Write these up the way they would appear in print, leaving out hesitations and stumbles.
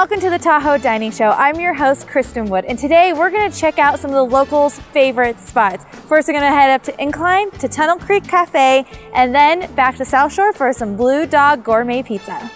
Welcome to the Tahoe Dining Show. I'm your host, Kristen Wood, and today we're going to check out some of the locals' favorite spots. First, we're going to head up to Incline, to Tunnel Creek Cafe, and then back to South Shore for some Blue Dog Gourmet Pizza.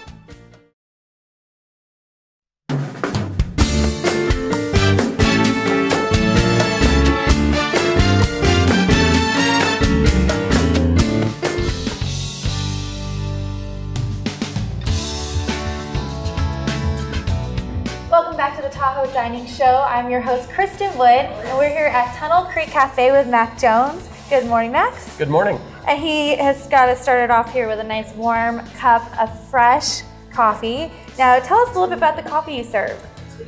Welcome back to the Tahoe Dining Show. I'm your host, Kristen Wood, and we're here at Tunnel Creek Cafe with Max Jones. Good morning, Max. Good morning. And he has got us started off here with a nice warm cup of fresh coffee. Now, tell us a little bit about the coffee you serve.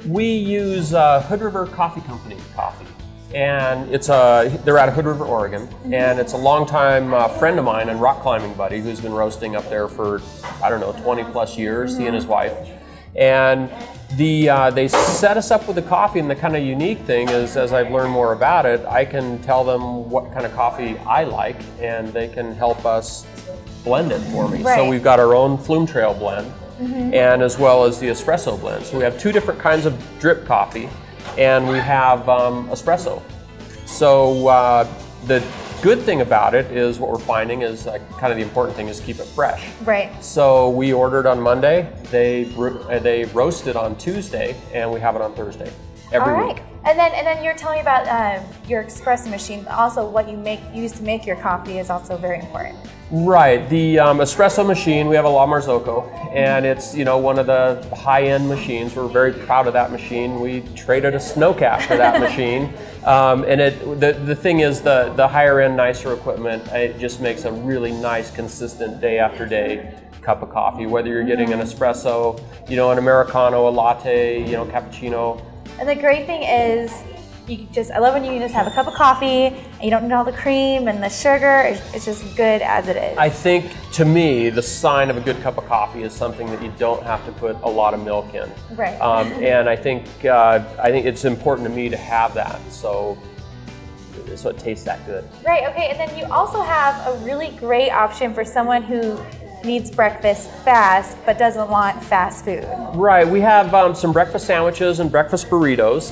We use Hood River Coffee Company coffee, and they're out of Hood River, Oregon, and it's a longtime friend of mine and rock climbing buddy who's been roasting up there for, I don't know, 20 plus years, he and his wife. And they set us up with the coffee, and the kind of unique thing is, as I've learned more about it, I can tell them what kind of coffee I like, and they can help us blend it for me. Right. So we've got our own Flume Trail blend, and as well as the espresso blend. So we have two different kinds of drip coffee, and we have espresso. So the good thing about it is what we're finding is kind of the important thing is keep it fresh. Right. So we ordered on Monday, they roasted on Tuesday, and we have it on Thursday every week. And then you're telling me about your espresso machine. Also, what you use to make your coffee is also very important. Right. The espresso machine, we have a La Marzocco, and it's one of the high-end machines. We're very proud of that machine. We traded a snowcat for that machine. And the thing is, the higher-end, nicer equipment, it just makes a really nice, consistent day after day cup of coffee. Whether you're getting an espresso, an Americano, a latte, cappuccino. And the great thing is, I love when you just have a cup of coffee and you don't need all the cream and the sugar. It's just good as it is. I think, to me, the sign of a good cup of coffee is something that you don't have to put a lot of milk in. Right. And I think it's important to me to have that, so it tastes that good. Right. Okay. And then you also have a really great option for someone who needs breakfast fast but doesn't want fast food. Right, we have some breakfast sandwiches and breakfast burritos.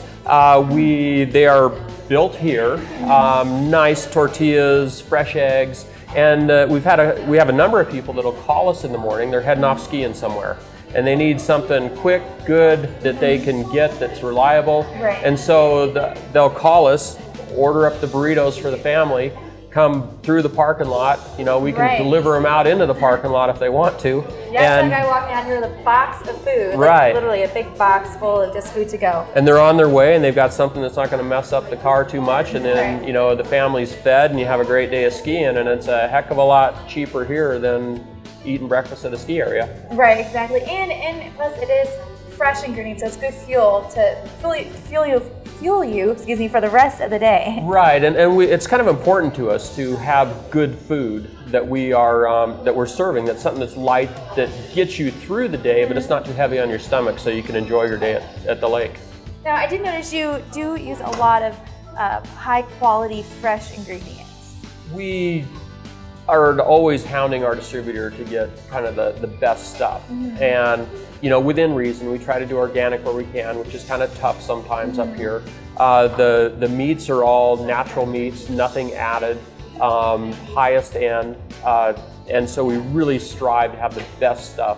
They are built here, nice tortillas, fresh eggs, and we have a number of people that'll call us in the morning. They're heading off skiing somewhere, and they need something quick, good, that they can get that's reliable. Right. And so they'll call us, order up the burritos for the family, come through the parking lot. We can deliver them out into the parking lot if they want to. Yeah, it's like I walking out here with a box of food. Right. Literally a big box full of just food to go. And they're on their way, and they've got something that's not going to mess up the car too much, and then the family's fed, and you have a great day of skiing, and it's a heck of a lot cheaper here than eating breakfast at a ski area. Right, exactly. And plus it is fresh ingredients, so it's good fuel to fuel you for the rest of the day. Right, and it's kind of important to us to have good food that we're serving. That's something that's light, that gets you through the day, but it's not too heavy on your stomach, so you can enjoy your day at the lake. Now, I did notice you do use a lot of high quality fresh ingredients. We are always hounding our distributor to get kind of the best stuff. And within reason, we try to do organic where we can, which is kind of tough sometimes up here. The meats are all natural meats, nothing added, highest end, and so we really strive to have the best stuff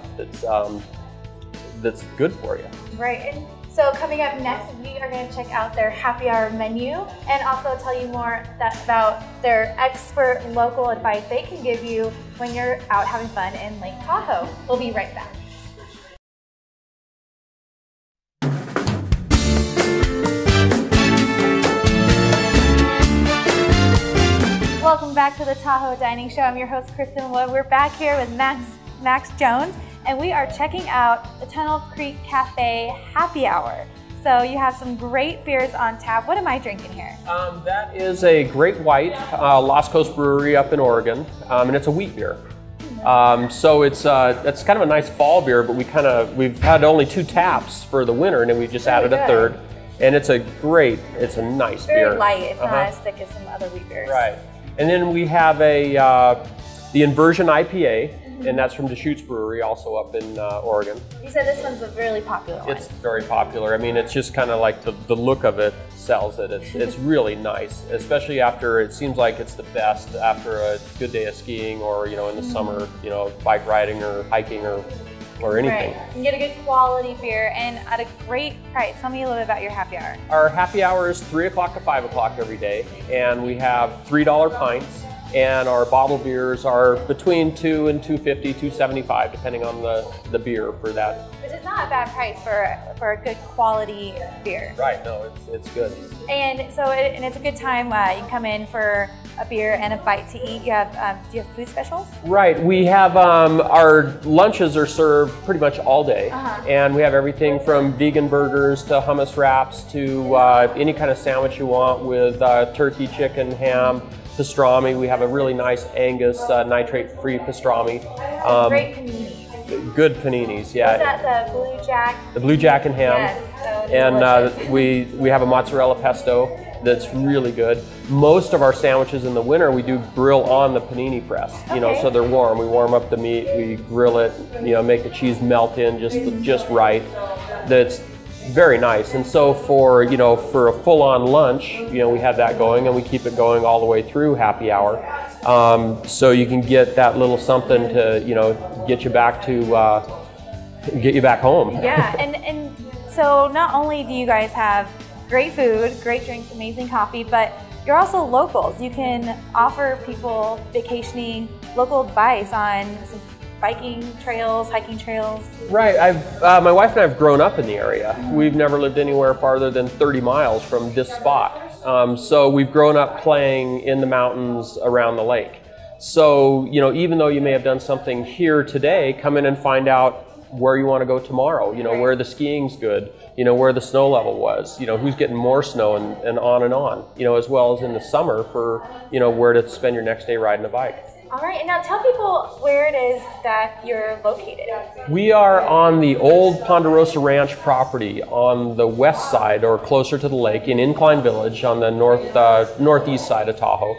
that's good for you. Right. And so coming up next, we are going to check out their happy hour menu and also tell you more about their expert local advice they can give you when you're out having fun in Lake Tahoe. We'll be right back. Welcome back to the Tahoe Dining Show. I'm your host, Kristen Wood. We're back here with Max Jones, and we are checking out the Tunnel Creek Cafe happy hour. So you have some great beers on tap. What am I drinking here? That is a Great White, Lost Coast Brewery up in Oregon, and it's a wheat beer. So it's kind of a nice fall beer, but we've had only 2 taps for the winter, and then we've just added a third. And it's a nice beer. Very light. It's not as thick as some other wheat beers. Right. And then we have the Inversion IPA, and that's from Deschutes Brewery, also up in Oregon. You said this one's a really popular one. It's very popular. I mean, it's just kind of like the look of it sells it. It's really nice, especially after, it seems like it's the best after a good day of skiing, or in the summer, bike riding or hiking or anything. Right. You can get a good quality beer and at a great price. Tell me a little bit about your happy hour. Our happy hour is 3 o'clock to 5 o'clock every day, and we have $3 pints, and our bottled beers are between $2 and $2.50, $2.75, depending on the beer for that. Which is not a bad price for a good quality beer. Right, no, it's good. And so it's a good time. You can come in for a beer and a bite to eat. You have, do you have food specials? Right, we have, our lunches are served pretty much all day. And we have everything from vegan burgers to hummus wraps to any kind of sandwich you want with turkey, chicken, ham, pastrami. We have a really nice Angus nitrate-free pastrami. Great paninis. Good paninis, yeah. Is that the Blue Jack? The Blue Jack and ham. Yes, so and we have a mozzarella pesto that's really good. Most of our sandwiches in the winter we do grill on the panini press, so they're warm. We warm up the meat, we grill it, make the cheese melt in just right. That's very nice. And so for a full-on lunch, we have that going, and we keep it going all the way through happy hour. So you can get that little something to get you back home. Yeah, and so not only do you guys have great food, great drinks, amazing coffee, but you're also locals. You can offer people vacationing local advice on some biking trails, hiking trails. Right, my wife and I have grown up in the area. We've never lived anywhere farther than 30 miles from this spot. So we've grown up playing in the mountains around the lake. So, even though you may have done something here today, come in and find out where you want to go tomorrow, where the skiing's good, where the snow level was, who's getting more snow, and on, as well as in the summer for, where to spend your next day riding a bike. All right, and now tell people where it is that you're located. We are on the old Ponderosa Ranch property on the west side, or closer to the lake, in Incline Village on the northeast side of Tahoe.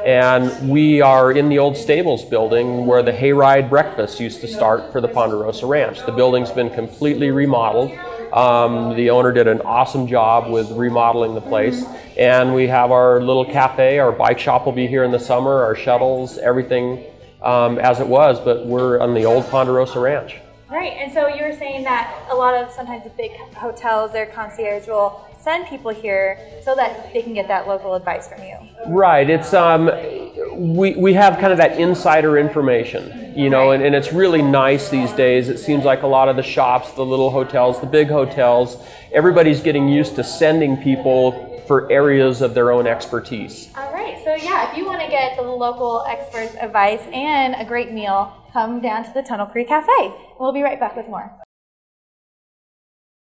And we are in the old stables building where the hayride breakfast used to start for the Ponderosa Ranch. The building's been completely remodeled. The owner did an awesome job with remodeling the place. And we have our little cafe, our bike shop will be here in the summer, our shuttles, everything as it was, but we're on the old Ponderosa Ranch. Right, and so you were saying that a lot of sometimes the big hotels, their concierge will send people here so that they can get that local advice from you. Right, it's we have kind of that insider information, and it's really nice these days. It seems like a lot of the shops, the little hotels, the big hotels, everybody's getting used to sending people for areas of their own expertise. All right, so yeah, if you want to get the local experts' advice and a great meal, come down to the Tunnel Creek Cafe. We'll be right back with more.